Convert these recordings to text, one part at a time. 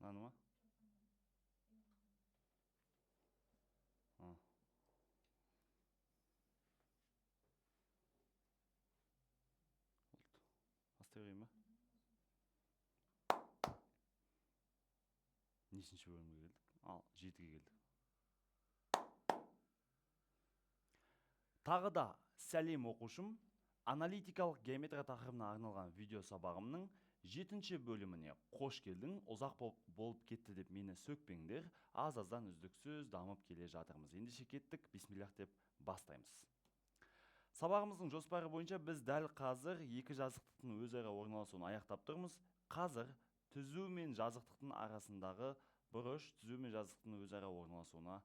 мынаны ма? Бастай берейін ба? Нешінші бөлімге келдік? Ал, 7-ге келдік. Тағы да сәлем оқушым, аналитикалық геометрия тақырыбына арналған видео сабағымның 7-ші бөліміне қош келдің. Ұзақ болып кетті деп мені сөкпеңдер. Аз-аздан үздіксіз дамып келе жатырмыз. Ендеше кеттік, бисмиллах деп бастаймыз. Сабағымыздың жоспары бойынша біз дәл қазір екі жазықтықтың өзара орналасуын аяқтап тұрмыз. Қазір түзу мен жазықтықтың арасындағы бұрыш түзу мен жазықтықтың өзара орналасуына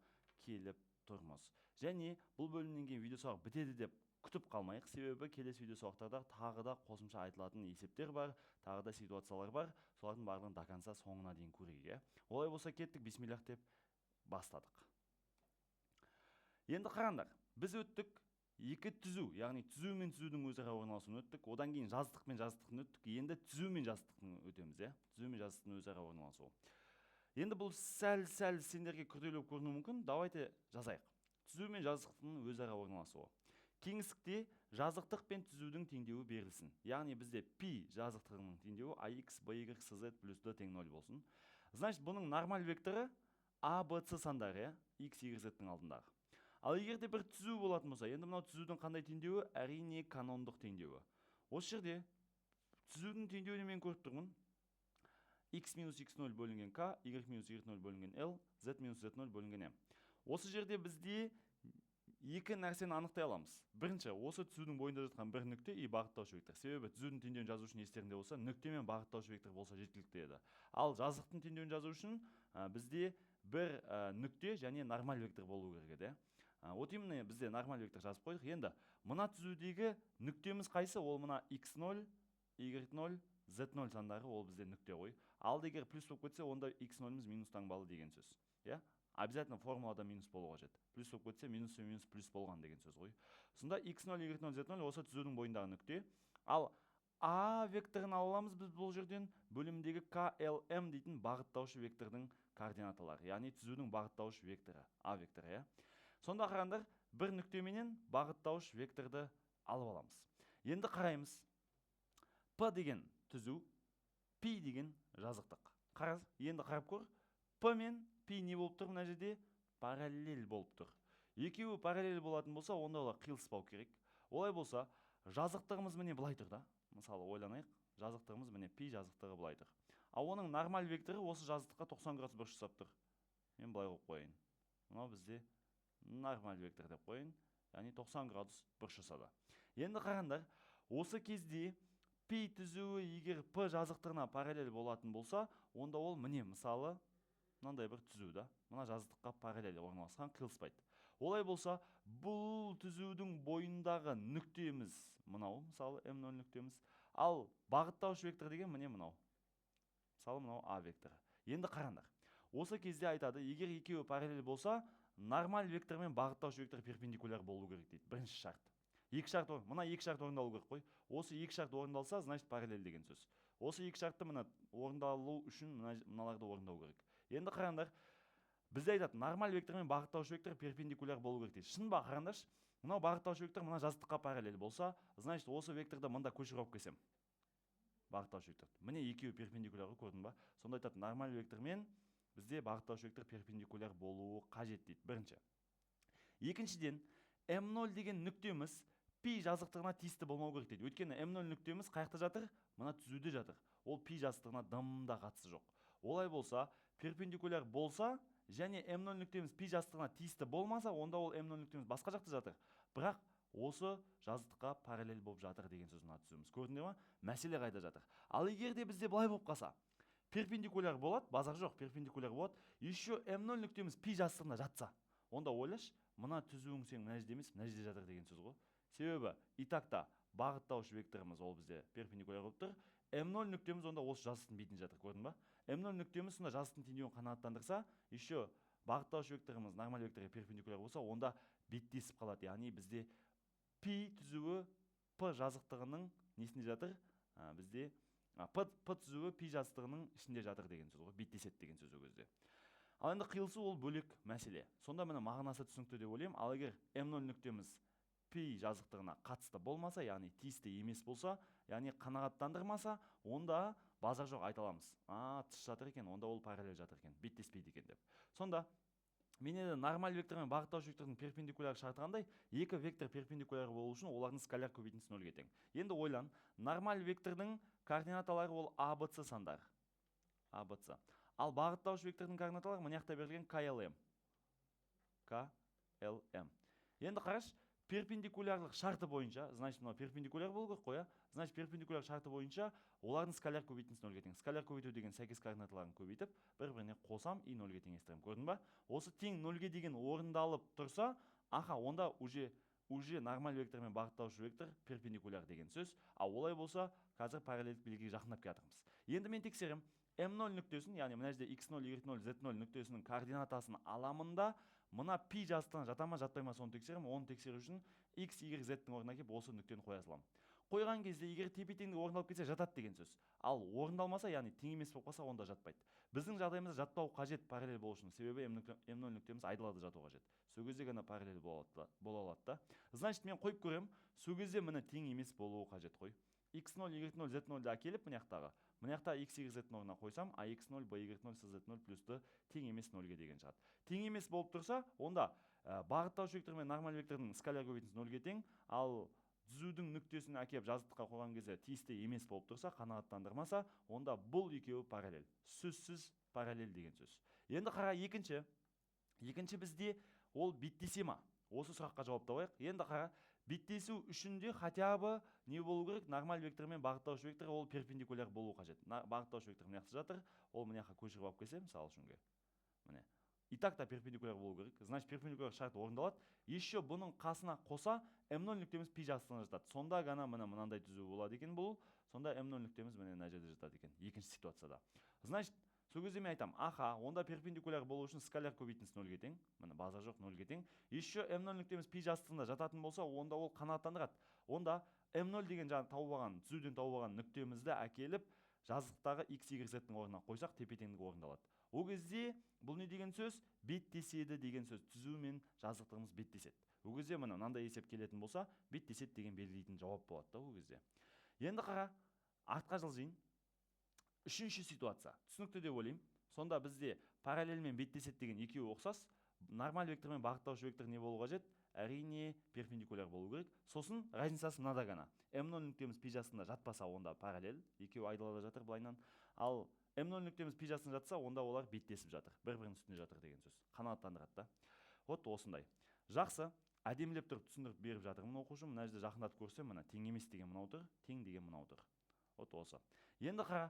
келіп тұрмыз. Және бұл бөлімнен кейін видео сабақ бітеді деп күтіп қалмайық, себебі келесі видео сабақтарда тағы да қосымша айтылатын есептер бар, тағы да ситуациялар бар. Солардың барлығын до конца соңына дейін көрейік. Олай болса кеттік, бисмиллах деп бастадық. Енді қараңдар, біз өттік екі түзу, яғни түзу мен түзудің өзара орналасуын өттік. Одан кейін жазықтық мен жазықтықтың өттік. Енді түзу мен жазықтықтың өтеміз, түзу мен жазықтықтың өзара орналасуы. Енді бұл сәл сендерге күрделі көрінуі мүмкін. Давайте жазайық. Түзу мен жазықтықтың өзара орналасуы. Кеңістікте жазықтық пен түзудің теңдеуі берілсін. Яғни бізде пи жазықтығының теңдеуі ax, by, cz плюс d тең 0 болсын. Значит, бұның нормаль векторы a, b, c сандары, x, y, z-тің алдындағы. Ал егер де бір түзу болатын болса, енді мынау түзудің қандай теңдеуі? Әрине канондық теңдеуі. Осы жерде түзудің теңдеуін мен көріп тұрмын. X минус x0 бөлінген k, y минус y0 бөлінген l, z минус z0 бөлінген m. Осы жерде бізде екі нәрсені анықтай аламыз. Бірінші, осы түзудің бойында жатқан бір нүкте и бағыттаушы вектор. Себебі түзудің теңдеуін жазу үшін естерінде болса, нүкте мен бағыттаушы вектор болса жеткілікті еді. Ал жазықтың теңдеуін жазу үшін бізде бір нүкте және нормаль вектор болу керек еді. Вот именно бізде нормаль вектор жазып қойдық. Енді мына түзудегі нүктеміз қайсы? Ол мына x0, y0, z0 сандары, ол бізде нүкте ғой. Ал егер плюс болып кетсе, онда x0-міз минус таңбалы деген сөз. Обязательно формулада минус болуға қажет. Плюс болып кетсе, минус пен минус плюс болған деген сөз ғой. Сонда x0, y0, z0 осы түзудің бойындағы нүкте. Ал a векторын аламыз біз бұл жерден бөлімдегі KLM дейтін бағыттаушы вектордың координаталары. Яғни түзудің бағыттаушы векторы, a векторы. Сонда қараңдар, бір нүктеменен бағыттауыш векторды алып аламыз. Енді қараймыз. P деген түзу, P деген жазықтық. Енді қарап көр. P мен P не болып тұр мына жерде? Параллель болып тұр. Екеуі параллель болатын болса, онда олар қиылыспау керек. Олай болса, жазықтығымыз міне былай тұр да. Мысалы, ойланайық. Жазықтығымыз міне P жазықтығы былай тұр. Ал оның нормаль векторы осы жазықтыққа 90 градус бұрыш жасап тұр. Мен былай қойып қояйын. Мынау бізде нормаль вектор деп қойын, яғни 90 градус бұрыш жасады. Енді қараңдар, осы кезде P түзуі егер P жазықтығына параллель болатын болса, онда ол міне мысалы мынандай бір түзу да, мына жазықтыққа параллель орналасқан, қиылыспайды. Олай болса, бұл түзудің бойындағы нүктеміз мынау, мысалы m0 нүктеміз, ал бағыттаушы вектор деген міне мынау. Мысалы мынау a векторы. Енді қараңдар. Осы кезде айтады, егер екеуі параллель болса, нормаль вектор мен бағыттаушы вектор перпендикуляр болу керек дейді. Бірінші шарт. Мына екі шарт орындалу керек қой. Осы екі шарт орындалса, значит параллель деген сөз. Осы екі шартты мына орындалу үшін мыналарды орындау керек. Енді қараңдар, бізде айтады, нормаль вектор мен бағыттаушы вектор перпендикуляр болу керек дейді. Шын ба, қараңдаршы? Мынау бағыттаушы вектор мына жазықтыққа параллель болса, значит осы векторды мында көшіріп алып келсем. Бағыттаушы вектор. Міне екеуі перпендикуляр, көрдің ба? Сонда айтады, нормаль вектор мен бізде бағыттаушы вектор перпендикуляр болуы қажет дейді. Бірінші. Екіншіден, m0 деген нүктеміз P жазықтығына тиісті болмау керек дейді. Өйткені m0 нүктеміз қаяқта жатыр? Мына түзуде жатыр. Ол P жазықтығына дымда қатысы жоқ. Олай болса, перпендикуляр болса, және m0 нүктеміз P жазықтығына тиісті болмаса, онда ол m0 нүктеміз басқа жақта жатыр. Бірақ осы жазықтыққа параллель болып жатыр деген сөз мына түзуіміз. Көрдіңдер ме? Мәселе қайда жатыр? Ал егер де бізде былай болып қалса, перпендикуляр болады, базар жоқ, перпендикуляр болады. Еще m0 нүктеміз P жазықтығына жатса, онда ойлаш, мына түзуің сен мына жерде емес, мына жерде жатыр деген сөз ғой. Себебі итакта бағыттаушы векторымыз ол бізде перпендикуляр болып тұр. m0 нүктеміз онда осы жазықтың бетінде жатыр, көрдің ба? m0 нүктеміз сонда жазықтың теңдеуін қанағаттандырса, еще бағыттаушы векторымыз нормаль векторға перпендикуляр болса, онда беттесіп қалады. Яғни бізде P түзуі P жазықтығының несінде жатыр? Бізде п түзуі пи жазықтығының ішінде жатыр деген сөз ғой, беттеседі деген сөз ол кезде. Ал енді қиылысу ол бөлек мәселе. Сонда міне мағынасы түсінікті деп ойлаймын. Ал егер m0 нүктеміз пи жазықтығына қатысты болмаса, яғни тиісті емес болса, яғни қанағаттандырмаса, онда базар жоқ айта аламыз. Тыс жатыр екен, онда ол параллель жатыр екен, беттеспейді екен деп. Сонда менде нормаль вектор мен бағыттаушы вектордың перпендикуляр шарты қандай? Екі вектор перпендикуляр болу үшін олардың скаляр көбейтіндісі нөлге тең. Енді ойлан, нормаль вектордың координаталары ол ABC сандар. ABC. Ал бағыттаушы вектордың координаталары мына жақта берілген KLM. KLM. Енді қараш, перпендикулярлық шарты бойынша, значит, мына перпендикуляр болу керек қой, значит, перпендикуляр шарты бойынша олардың скаляр көбейтіндісі нөлге тең. Скаляр көбейту деген сәйкес координаталарын көбейтіп, бір-біріне қосам и нөлге теңестіремін. Көрдің ба? Осы тең нөлге деген орындалып тұрса, онда уже нормаль вектор мен бағыттаушы вектор перпендикуляр деген сөз. Олай болса, қазір параллельдік белгіге жақындап келе жатырмыз. Енді мен тексерем, m0 нүктесін, яғни мына жерде x0, y0, z0 нүктесінің координатасын аламында мына пи жазықтығына жата ма, жатпай ма, соны тексерем. Оны тексеру үшін x, y, z-тің орнына келіп осы нүктені қоя саламын. Қойған кезде егер тепе-теңдік орындалып кетсе жатады деген сөз. Ал орындалмаса, яғни тең емес болып қалса, онда жатпайды. Біздің жағдайымызда жатпау қажет параллель болу үшін, себебі m0 нүктеміз айдалада жату қажет. Сол кезде ғана параллель бола алады да. Значит, мен қойып көрем, сол кезде міне тең емес болуы қажет қой. x0, y0, z0-ді әкеліп мына жақта x, y, z-дің орнына қойсам, x0, y0, z0 плюсты тең емес нөлге деген шығады. Тең емес болып тұрса, онда бағыттаушы вектор мен нормаль вектордың скаляр көбейтіндісі нөлге тең, ал түзудің нүктесін әкеліп жазықтыққа қойған кезде тиісті емес болып тұрса, қанағаттандырмаса, онда бұл екеуі параллель. Сөзсіз параллель деген сөз. Енді қара екінші бізде ол беттесе ма? Осы сұраққа жауап табайық. Енді қара, беттесу үшін де хотя бы не болу керек? Нормаль вектор мен бағыттаушы вектор ол перпендикуляр болу қажет. Бағыттаушы вектор мына жақта жатыр, ол мына жаққа көшіріп алып келсем, мысалы үшінге. Міне. И так та перпендикуляр болу керек. Значит, перпендикуляр шарт орындалады. Еще бұның қасына қоса m0 нүктеміз пи жазықтығына жатады. Сонда ғана мынандай түзу болады екен бұл. Сонда m0 нүктеміз міне мына жерде жатады екен. Екінші ситуацияда. Значит, сол кезде мен айтам, онда перпендикуляр болу үшін скаляр көбейтіндісі нөлге тең. Міне базар жоқ, нөлге тең. Еще m0 нүктеміз пи жазықтығында жататын болса, онда ол қанағаттандырады. Онда m0 деген жаңа түзуден тауып алған нүктемізді әкеліп жазықтықтағы x, y, z-дің орнына қойсақ, тепе-теңдік орындалады. Ол кезде бұл не деген сөз? Беттеседі деген сөз. Түзу мен жазықтығымыз беттеседі. Ол кезде мынандай есеп келетін болса, беттеседі деген белгілейтін жауап болады да ол кезде. Енді қара, артқа жылжиын. Үшінші ситуация. Түсінікті деп ойлаймын. Сонда бізде параллель мен беттеседі деген екеуі ұқсас. Нормаль вектор мен бағыттаушы вектор не болу қажет? Әрине перпендикуляр болу керек. Сосын разницасы мынада ғана. m0 нүктеміз пи жазықтығында жатпаса, онда параллель. Екеуі айдалада жатыр былайынан. Ал m0 нүктеміз пи жазықтығында жатса, онда олар беттесіп жатыр. Бір-бірінің үстінде жатыр деген сөз. Қанағаттандырады да. Вот осындай. Жақсы. Әдемілеп тұрып түсіндіріп беріп жатырмын оқушым. Мына жерде жақындатып көрсем, мына тең емес деген мынау тұр, тең деген мынау тұр. Вот осы. Енді қара,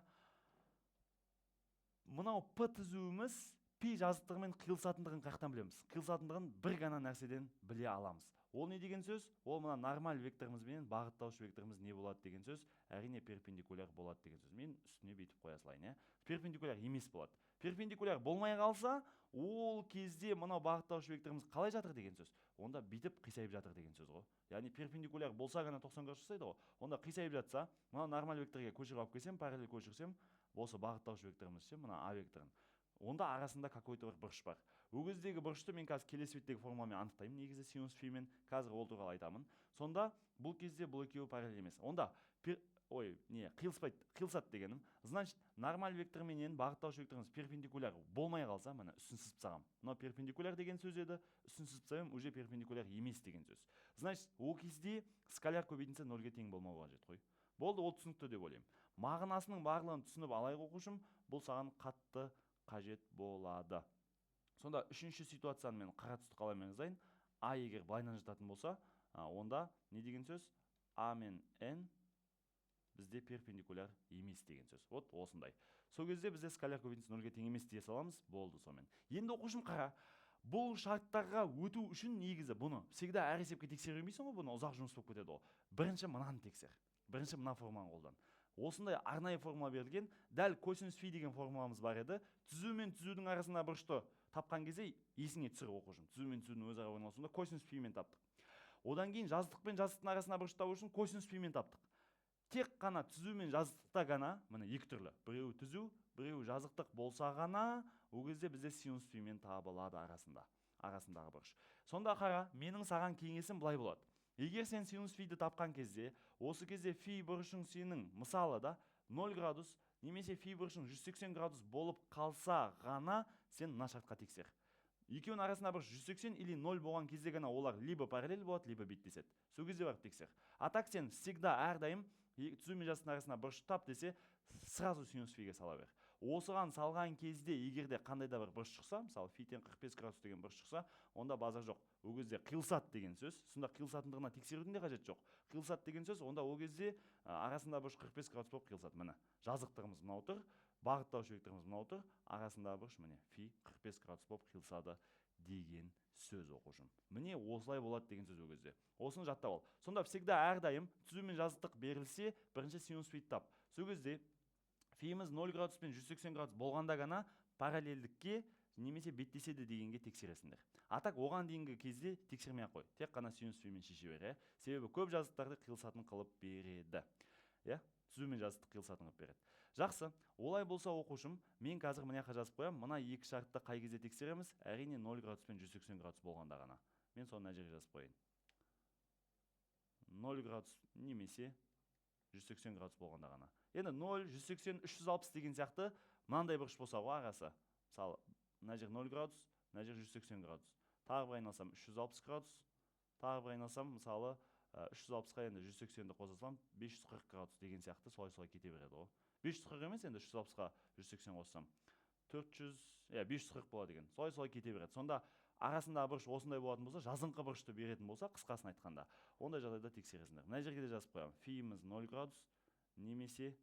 мынау п түзуіміз пи жазықтығымен қиылысатындығын қаяқтан білеміз? Қиылысатындығын бір ғана нәрседен біле аламыз. Ол не деген сөз? Ол мына нормаль векторымыз бен бағыттаушы векторымыз не болады деген сөз? Әрине перпендикуляр болады деген сөз. Мен үстіне бүйтіп қоя салайын, перпендикуляр емес болады. Перпендикуляр болмай қалса, ол кезде мынау бағыттаушы векторымыз қалай жатыр деген сөз? Онда бүйтіп қисайып жатыр деген сөз ғой. Яғни перпендикуляр болса ғана 90 градус жасайды ғой. Онда қисайып жатса, мына нормаль векторға көшіріп алып келсем, параллель көшірсем, осы бағыттаушы векторымыз ше, мына а векторын. Онда арасында какой-то бір бұрыш бар. Ол кездегі бұрышты мен қазір келесі беттегі формуламен анықтаймын. Негізі синус фимен қазір ол туралы айтамын. Сонда бұл кезде бұл екеуі параллель емес. Онда қиылысады дегенім. Значит, нормаль вектор менен бағыттаушы векторымыз перпендикуляр болмай қалса, мына үстін сызып тастағам. Мынау перпендикуляр деген сөз еді, үстін сызып тастағам, уже перпендикуляр емес деген сөз. Значит, ол кезде скаляр көбейтіндісі нөлге тең болмауға қажет қой. Болды, ол түсінікті деп ойлаймын. Мағынасының барлығын түсініп алайық оқушым, бұл саған қатты қажет болады. Сонда үшінші ситуацияны мен қара түсті қалаймен жазайын. А егер былайынан жататын болса, онда не деген сөз? А мен n бізде перпендикуляр емес деген сөз. Вот осындай. Сол кезде бізде скаляр көбейтіндісі нөлге тең емес дей саламыз. Болды сонымен. Енді оқушым қара. Бұл шарттарға өту үшін негізі бұны всегда әр есепке тексере бермейсің ғой, бұны ұзақ жұмыс болып кетеді ғой. Бірінші мынаны тексер. Бірінші мына формуланы қолдан. Осындай арнайы формула берілген. Дәл косинус фи деген формуламыз бар еді. Түзу мен түзудің арасында бұрышты тапқан кезде есіңе түсір оқушым. Түзу мен түзудің өзара орналасуында косинус фимен таптық. Одан кейін жазықтық пен жазықтықтың арасында бұрышты табу үшін косинус фимен таптық. тек қана түзу мен жазықтықта ғана, міне екі түрлі, біреуі түзу, біреуі жазықтық болса ғана, ол кезде бізде синус фимен табылады арасындағы бұрыш. Сонда қара, менің саған кеңесім былай болады. Егер сен синус фиді тапқан кезде, осы кезде фи бұрышың сенің мысалы да 0 градус немесе фи бұрышың 180 градус болып қалса ғана сен мына шартқа тексер. Екеуінің арасында бұрыш 180 или 0 болған кезде ғана олар либо параллель болады, либо беттеседі. Сол кезде барып тексер. А так сен всегда әрдайым түзу мен жазықтың арасында бұрыш тап десе, сразу синус фиге сала бер. Осыған салған кезде егерде қандай да бір бұрыш шықса, мысалы фитен 45 градус деген бұрыш шықса, онда базар жоқ. Ол кезде қиылысады деген сөз. Сонда қиылысатындығына тексерудің де қажет жоқ. Қиылысады деген сөз, онда ол кезде арасында бұрыш 45 градус болып қиылысады. Міне, жазықтығымыз мынау тұр, бағыттаушы векторымыз мынау тұр, арасында бұрыш міне фи 45 градус болып қиылысады деген сөз оқушым. Міне осылай болады деген сөз ол кезде. Осыны жаттап ал. Сонда всегда әрдайым түзу мен жазықтық берілсе, бірінші синус фиді тап. Сол кезде фиіміз 0 градус пен 180 градус болғанда ғана параллельдікке немесе беттеседі дегенге тексересіңдер. Атак оған дейінгі кезде тексермей ақ қой. Тек қана синус фимен шеше бер, себебі көп жазықтықтарды қиылысатын қылып береді. Түзу мен жазықтық қиылысатын қылып береді. Жақсы, олай болса оқушым, мен қазір мына жаққа жазып қоямын. Мына екі шартты қай кезде тексереміз? Әрине 0 градус пен 180 градус болғанда ғана. Мен соны мына жерге жазып қояйын. 0 градус немесе 180 градус болғанда ғана. Енді 0, 180, 360 деген сияқты мынандай бұрыш болса ғой арасы. Мысалы, мына жер 0 градус, мына жер 180 градус. Тағы бір айналсам 360 градус, тағы бір айналсам мысалы 360-қа енді 180-ді қосасам 540 градус деген сияқты солай кете береді ғой. 540 емес, енді 360-қа 180 қоссам 540 болады екен. Солай кете береді. Сонда арасындағы бұрыш осындай болатын болса, жазыңқы бұрышты беретін болса, қысқасын айтқанда, ондай жағдайда тексересіңдер. Мына жерге де жазып қоямын. Фиіміз 0 градус немесе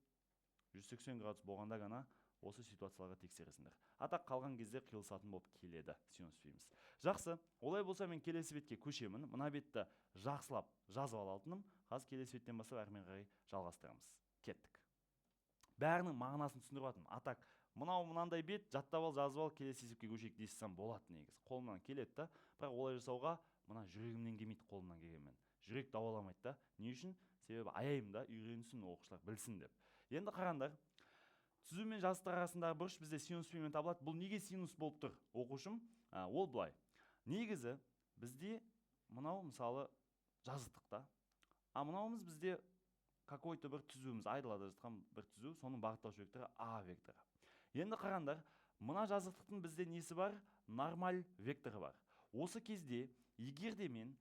180 градус болғанда ғана осы ситуацияларға тексересіңдер. Атақ қалған кезде қиылысатын болып келеді синус фиіміз. Жақсы, олай болса мен келесі бетке көшемін. Мына бетті жақсылап жазып алатыным. Қазір келесі беттен бастап әрмен қарай жалғастырамыз. Кеттік. Бәрінің мағынасын түсіндіріп жатырмын. Атақ мынандай бет жаттап ал, жазып ал, келесі есепке көшейік десем болады негізі. Қолымнан келеді да, бірақ олай жасауға мына жүрегімнен келмейді, қолымнан келгенмен. Жүрек дауаламайды да. Не үшін? Себебі аяйым да, үйренсін, оқушылар білсін деп. Енді қараңдар. Түзу мен жазықтық арасындағы бұрыш бізде синус фимен табылады. Бұл неге синус болып тұр, оқушым? Ол былай. Негізі бізде мынау мысалы жазықтықта. А мынауымыз бізде какой-то бір түзуіміз, айдалада жатқан бір түзу, соның бағыттаушы векторы А векторы. Енді қараңдар, мына жазықтықтың бізде несі бар? Нормаль векторы бар. Осы кезде егер де мен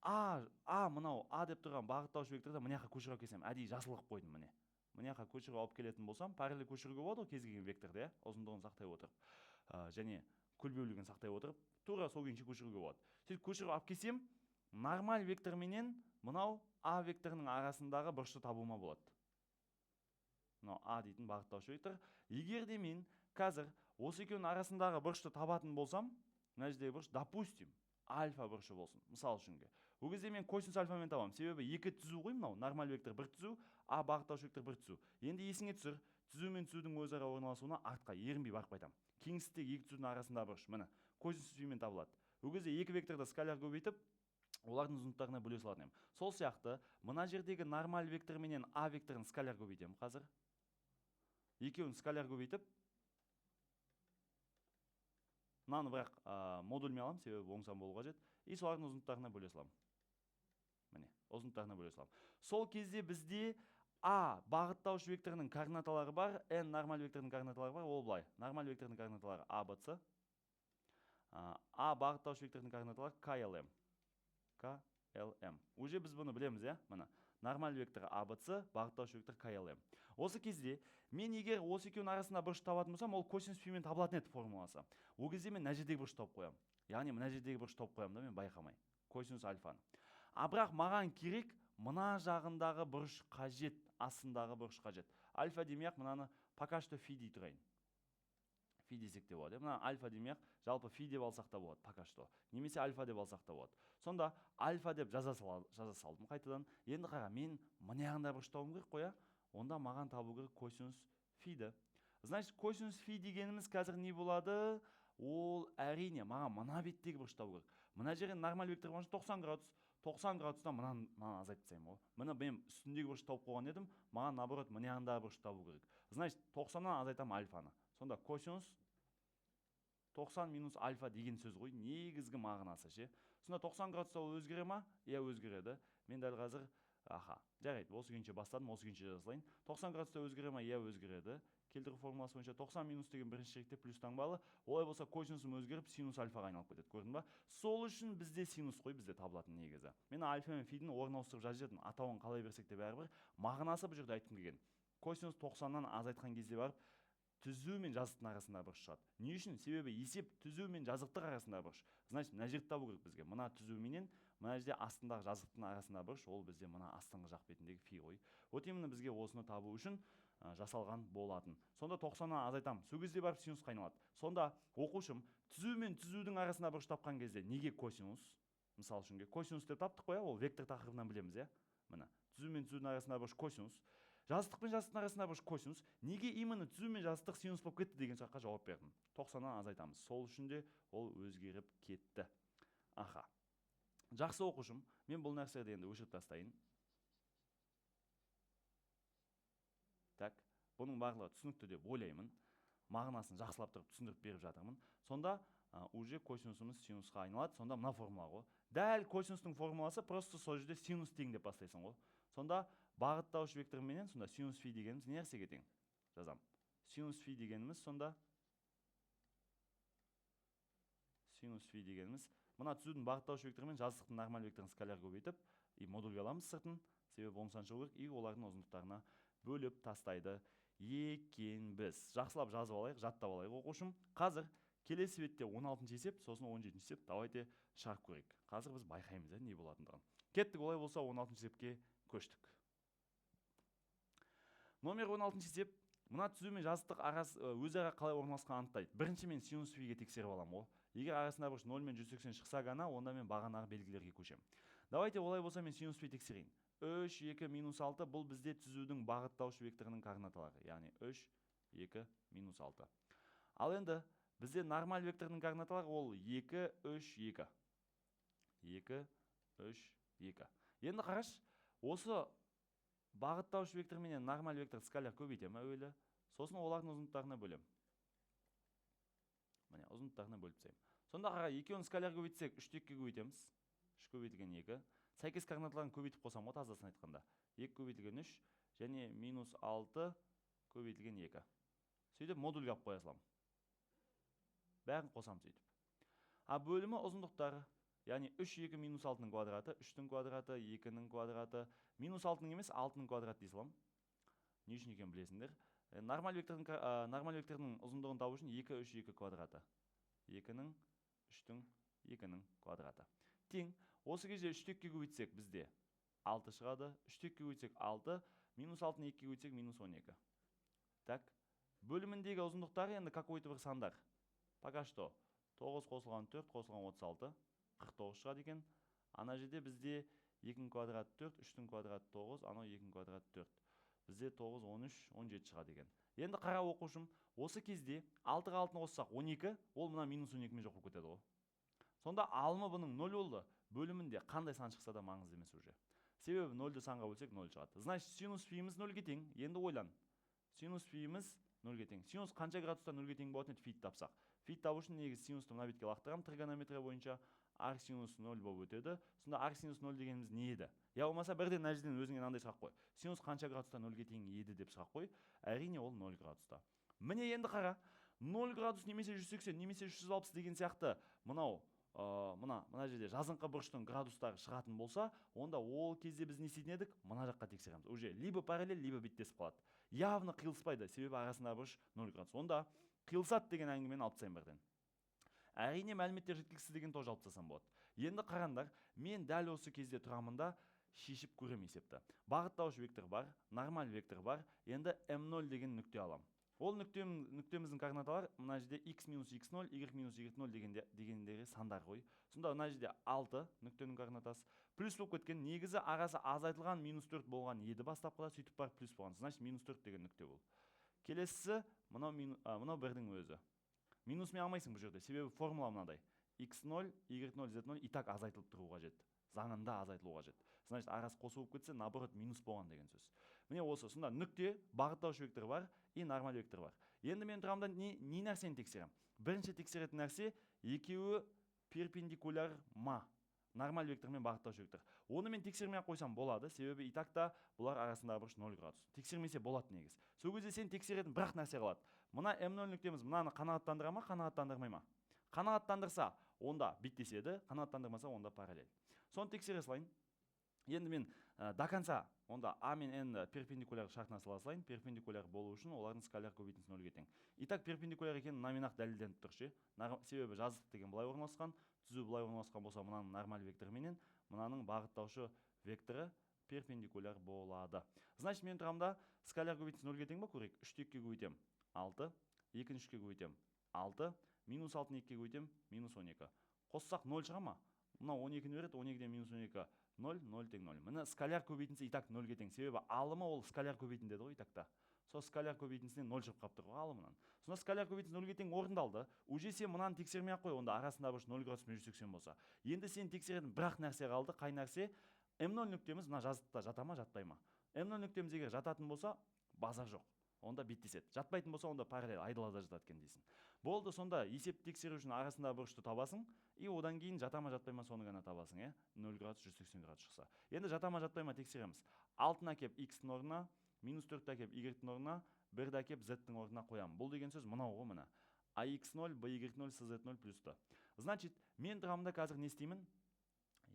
мынау А деп тұрған бағыттаушы векторды мына жаққа көшіріп келсем, әдейі жасылық қойдым міне. Мына жаққа көшіріп алып келетін болсам, параллель көшіруге болады ғой кез келген векторды, ұзындығын сақтай отырып, және көлбеулігін сақтай отырып, тура сол күйінше көшіруге болады. Сөйтіп көшіріп алып келсем, нормаль вектор менен мынау А векторының арасындағы бұрышты табуыма болады. Мынау А дейтін бағыттаушы вектор. Егер де мен қазір осы екеуінің арасындағы бұрышты табатын болсам, мына жердегі бұрыш, допустим, альфа бұрышы болсын, мысал үшінге. Ол кезде мен косинус альфамен табамын. Себебі екі түзу ғой мынау, нормаль вектор бір түзу, А бағыттаушы вектор бір түзу. Енді есіңе түсір, түзу мен түзудің өзара орналасуына артқа ерінбей барып қайтамын. Кеңістіктегі екі түзудің арасындағы бұрыш, міне, косинус фимен табылады. Ол кезде екі векторды скаляр көбейтіп, олардың ұзындықтарына бөле салатын едім. Сол сияқты, мына жердегі нормаль вектор менен А векторын скаляр көбейтемін қазір. Екеуін скаляр көбейтіп, мынаны бірақ модульме аламын, себебі оңсам болуға қажет. И солардың ұзындықтарына бөле саламын. Міне, ұзындықтарына бөле саламын. Сол кезде бізде А бағыттаушы векторының координаталары бар, N нормаль векторының координаталары бар, ол былай. Нормаль векторының координаталары А, Б, С. А бағыттаушы векторының координаталары KLM. KLM. Уже біз бұны білеміз, мына. Нормаль векторы А, Б, С, бағыттаушы вектор KLM. Осы кезде мен егер осы екеуінің арасында бұрыш табатын болсам, ол косинус фимен табылатын еді формуласы. Ол кезде мен мына жердегі бұрыш тауып қоямын. Яғни мына жердегі бұрыш тауып қоямын да мен байқамай. Косинус альфаны. Бірақ маған керек мына жағындағы бұрыш қажет, астындағы бұрыш қажет. Альфа демей-ақ мынаны пока что фи дей тұрайын. Фи десек те болады. Мына альфа демей-ақ жалпы фи деп алсақ та болады пока что. Немесе альфа деп алсақ та болады. Сонда альфа деп жаза салдым қайтадан. Енді қара, мен мына жағында бұрыш табуым керек қоя. Онда маған табу керек косинус фиді. Значит, косинус фи дегеніміз қазір не болады? Ол әрине маған мына беттегі бұрыш табу керек. Мына жерге нормаль вектор бойынша 90 градус. 90 градустан мынаны азайтып тастаймын ғой. Мына мен үстіндегі бұрышты тауып қойған едім, маған наоборот мына жағындағы бұрышты табу керек. Значит, 90-нан азайтамын альфаны. Сонда косинус 90 минус альфа деген сөз ғой, негізгі мағынасы ше. Сонда 90 градуста ол өзгере ма? Иә, өзгереді. Мен дәл қазір жарайды, осы күйінше бастадым, осы күйінше жазылайын. 90 градуста өзгере ма? Иә, өзгереді. Келтіру формуласы бойынша 90 минус деген бірінші шекте плюс таңбалы. Олай болса косинусым өзгеріп синус альфаға айналып кетеді. Көрдің ба? Сол үшін бізде синус қой, бізде табылатын негізі. Мен альфа мен фидің орнын ауыстырып жазып едім. Атауын қалай берсек те бәрібір. Мағынасы бұл жерде айтқым келген. Косинус 90-нан азайтқан кезде барып түзу мен жазықтың арасындағы бұрыш шығады. Не үшін? Себебі есеп түзу мен жазықтық арасындағы бұрыш. Значит, мына жерді табу керек бізге. Мына түзу менен мына жерде астындағы жазықтың арасындағы бұрыш, ол бізде мына астыңғы жақ бетіндегі фи ғой. Вот именно бізге осыны табу үшін жасалған болатын. Сонда 90-нан азайтамын. Сол кезде барып синусқа айналады. Сонда оқушым түзу мен түзудің арасында бұрыш тапқан кезде неге косинус? Мысал үшін косинус деп таптық қой, ол вектор тақырыбынан білеміз, иә? Міне, түзу мен түзудің арасында бұрыш косинус. Жазықтық пен жазықтың арасында бұрыш косинус. Неге именно түзу мен жазықтық синус болып кетті деген сұраққа жауап бердім. 90-нан азайтамыз. Сол үшін де ол өзгеріп кетті. Жақсы оқушым, мен бұл нәрсені енді өшіріп тастайын. Так, бұның барлығы түсінікті деп ойлаймын. Мағынасын жақсылап тұрып түсіндіріп беріп жатырмын. Сонда уже косинусымыз синусқа айналады. Сонда мына формула ғой. Дәл косинустың формуласы просто сол жерде синус тең деп бастайсың ғой. Сонда бағыттауыш векторменен сонда синус фи дегеніміз не нәрсеге тең? Жазам. Синус фи дегеніміз сонда мына түзудің бағыттауыш векторымен жазықтықтың нормаль векторын скаляр көбейтіп, модульге аламыз сыртын, себебі болмасан шығу керек, и олардың ұзындықтарына бөліп тастайды екенбіз. Жақсылап жазып алайық, жаттап алайық оқушым. Қазір келесі бетте 16-шы есеп, сосын 17-ші есеп, давайте шығарып көрейік. Қазір біз байқаймыз, не болатындығын. Кеттік, олай болса 16-шы есепке көштік. Номер 16-шы есеп, мына түзу мен жазықтық өзара қалай орналасқанын анықтайды. Бірінші мен синус фиге тексеріп аламын ғой. Егер арасында бұрыш 0 мен 180 шықса ғана, онда мен бағанағы белгілерге көшем. Давайте олай болса мен синус фи тексерейін. 3, 2, минус 6 бұл бізде түзудің бағыттауыш векторының координаталары. Яғни 3, 2, минус 6. Ал енді бізде нормаль векторының координаталары ол 2, 3, 2. 2, 3, 2. Енді қараш, осы бағыттауыш вектор менен нормаль вектор скаляр көбейтем әуелі, сосын олардың ұзындықтарына бөлем. Міне, ұзындықтарына бөліп тастаймын. Сонда қара, екеуін скаляр көбейтсек, 3-ке көбейтеміз. 3 көбейтілген 2. Сәйкес координаталарын көбейтіп қосам, тазасын айтқанда. 2 көбейтілген 3 және минус 6 көбейтілген 2. Сөйтіп модульге алып қоя салам. Бәрін қосам сөйтіп. Бөлімі ұзындықтары. Яғни 3, 2 минус 6-ның квадраты, 3-дің квадраты, 2-ның квадраты, минус 6-ның емес 6-ның квадраты дей салам. Не үшін екен білесіңдер? Нормаль вектордың ұзындығын табу үшін 2, 3, 2 квадраты. 2-ның, 3-дің, 2-ның квадраты. Тең, осы кезде 3-ке көбейтсек бізде 6 шығады. 3-ке көбейтсек 6, минус 6-ны 2-ке көбейтсек минус 12. Так, бөліміндегі ұзындықтары енді какой-то бір сандар. Пока что 9 қосылған 4, қосылған 36, 49 шығады екен. Ана жерде бізде 2-ның квадраты 4, 3-дің квадраты 9, анау 2-ның квадраты 4. Бізде 9, 13, 17 шығады екен. Енді қара оқушым, осы кезде 6-ға 6-ны қоссақ 12, ол мына минус 12-мен жоқ болып кетеді ғой. Сонда алымы бұның 0 болды. Бөлімінде қандай сан шықса да маңызды емес уже. Себебі 0-ді санға бөлсек 0 шығады. Значит, синус фиіміз 0-ге тең. Енді ойлан. Синус фиіміз 0-ге тең. Синус қанша градуста 0-ге тең болатын еді фиді тапсақ. Фиді табу үшін негізі синусты мына бетке лақтырам тригонометрия бойынша. Арк синус 0 болып өтеді. Сонда арк синус 0 дегеніміз не еді? Я болмаса бірден нәтижеден өзіңе мынандай сұрақ қой. Синус қанша градуста 0-ге тең еді деп сұрақ қой. Әрине ол 0 градуста. Міне енді қара. 0 градус немесе 180 немесе 360 деген сияқты мына жерде жазыңқы бұрыштың градустары шығатын болса, онда ол кезде біз не істейтін едік? Мына жаққа тексереміз. Уже либо параллель, либо беттесіп қалады. Явно қиылыспайды, себебі арасындағы бұрыш 0 градус. Онда қиылысады деген әңгімені алып тастайын бірден. Әрине мәліметтер жеткіліксіз деген тоже алып тастасам болады. Енді қараңдар, мен дәл осы кезде тұрамында шешіп көрем есепті. Бағыттауыш вектор бар, нормаль вектор бар. Енді m0 деген нүкте алам. Ол нүктеміздің координаталары мына жерде x минус x0, y минус y0 дегендері сандар ғой. Сонда мына жерде 6 нүктенің координатасы плюс болып кеткен. Негізі арасы азайтылған минус 4 болған еді бастапқыда, сөйтіп барып плюс болған. Значит, минус 4 деген нүкте бұл. Келесісі мынау бірдің өзі. Минусмен алмайсың бұл жерде, себебі формула мынадай. x0, y0, z0 и так азайтылып тұру қажет. заңында азайтылу қажет. Значит, арасы қосу болып кетсе, наоборот минус болған деген сөз. Міне осы, сонда нүкте, бағыттаушы вектор бар и нормаль вектор бар. Енді мен тұрамда не нәрсені тексерем? Бірінші тексеретін нәрсе екеуі перпендикуляр ма? Нормаль вектор мен бағыттаушы вектор. Оны мен тексермей қойсам болады, себебі и так та бұлар арасындағы бұрыш 0 градус. Тексермесе болады негіз. Сол кезде сен тексеретін бірақ нәрсе қалады. Мына М0 нүктеміз мынаны қанағаттандыра ма, қанағаттандырмай ма? Қанағаттандырса, онда биттеседі, қанағаттандырмаса, онда параллель. Соны тексере салайын. Енді мен до конца онда А мен N перпендикуляр шартына сала салайын. Перпендикуляр болу үшін олардың скаляр көбейтіндісі 0-ге тең. Итак, перпендикуляр екенін мына ақ дәлелденіп тұр ше. Себебі жазықтық деген былай орналасқан, түзу былай орналасқан болса, мынаның нормаль векторы менен мынаның бағыттаушы векторы перпендикуляр болады. Значит, мен тұрамда скаляр көбейтіндісі 0-ге тең ба көрейік. 3-ті 2-ге көбейтем 6, 2-ні 3-ке көбейтем 6, минус 6-ны 2-ге көбейтем минус 12. Қоссақ 0 шыға ма? Мына 12-ні береді, 12-ден минус 12 0, 0 тең 0. Міне скаляр көбейтіндісі итак 0-ге тең. Себебі алымы ол скаляр көбейтін деді ғой итакта. Сол скаляр көбейтіндісінен 0 шығып қап тұр ғой алымынан. Сонда скаляр көбейтіндісі 0-ге тең орындалды. Уже сен мынаны тексермей ақ қой, онда арасында бұрыш 0 градуспен 180 болса. Енді сен тексеретін бірақ нәрсе қалды. Қай нәрсе? М0 нүктеміз мына жазықтықта жата ма, жатпай ма? М0 нүктеміз егер жататын болса, базар жоқ. Онда биттеседі. Жатпайтын болса, онда параллель айдалада жатады екен дейсің. Болды, сонда есеп тексеру үшін арасында бұрышты табасың, и одан кейін жата ма, жатпай ма соны ғана табасың, 0 градус 180 градус шықса. Енді жата ма, жатпай ма тексереміз. 6-ны әкеп x-тің орнына, минус 4-ті әкеп y-тің орнына, 1-ді әкеп z-тің орнына қоямын. Бұл деген сөз мынау ғой мына. ax0, by0, cz0 плюсты. Значит, мен тұрамында қазір не істеймін?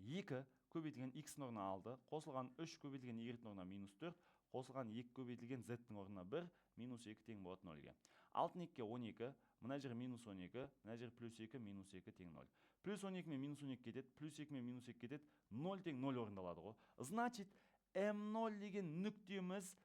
2 көбейтілген x-тің орнына 6, қосылған 3 көбейтілген y-тің орнына минус 4, қосылған 2 көбейтілген z-тің орнына 1, минус 2 тең болады 0-ге. 6-ны 2-ке 12, мына жер минус 12, мына жер плюс 2, минус 2 тең 0. Плюс 12 мен минус 12 кетеді, плюс 2 мен минус 2 кетеді, 0 тең 0 орындалады ғой. Значит, М0 деген нүктеміз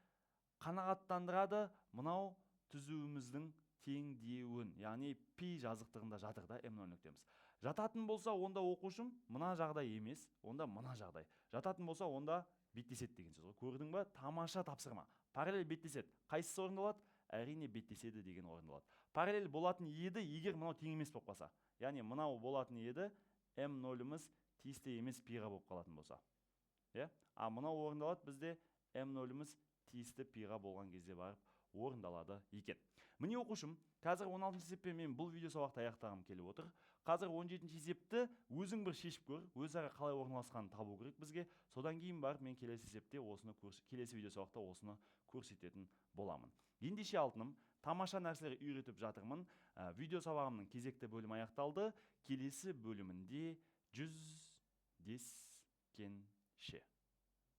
қанағаттандырады мынау түзуіміздің теңдеуін. Яғни пи жазықтығында жатыр да М0 нүктеміз. Жататын болса, онда оқушым мына жағдай емес, онда мына жағдай. Жататын болса, онда беттеседі деген сөз ғой. Көрдің ба? Тамаша тапсырма. Параллель беттеседі. Қайсысы орындалады? Әрине беттеседі деген орындалады. Параллель болатын еді, егер мынау тең емес болып қалса. Яғни мынау болатын еді, М0-іміз тиісті емес пиға болып қалатын болса. А мынау орындалады бізде М0-іміз тиісті пиға болған кезде барып орындалады екен. Міне оқушым, қазір 16-шы есеппен мен бұл видео сабақты аяқтағым келіп отыр. Қазір 17-ші есепті өзің бір шешіп көр, өзара қалай орналасқанын табу керек бізге. Содан кейін барып мен келесі есепте осыны келесі видео сабақта осыны көрсететін боламын. Ендеше алтыным, тамаша нәрселер үйретіп жатырмын. Видео сабағымның кезекті бөлімі аяқталды. Келесі бөлімінде жүздескенше.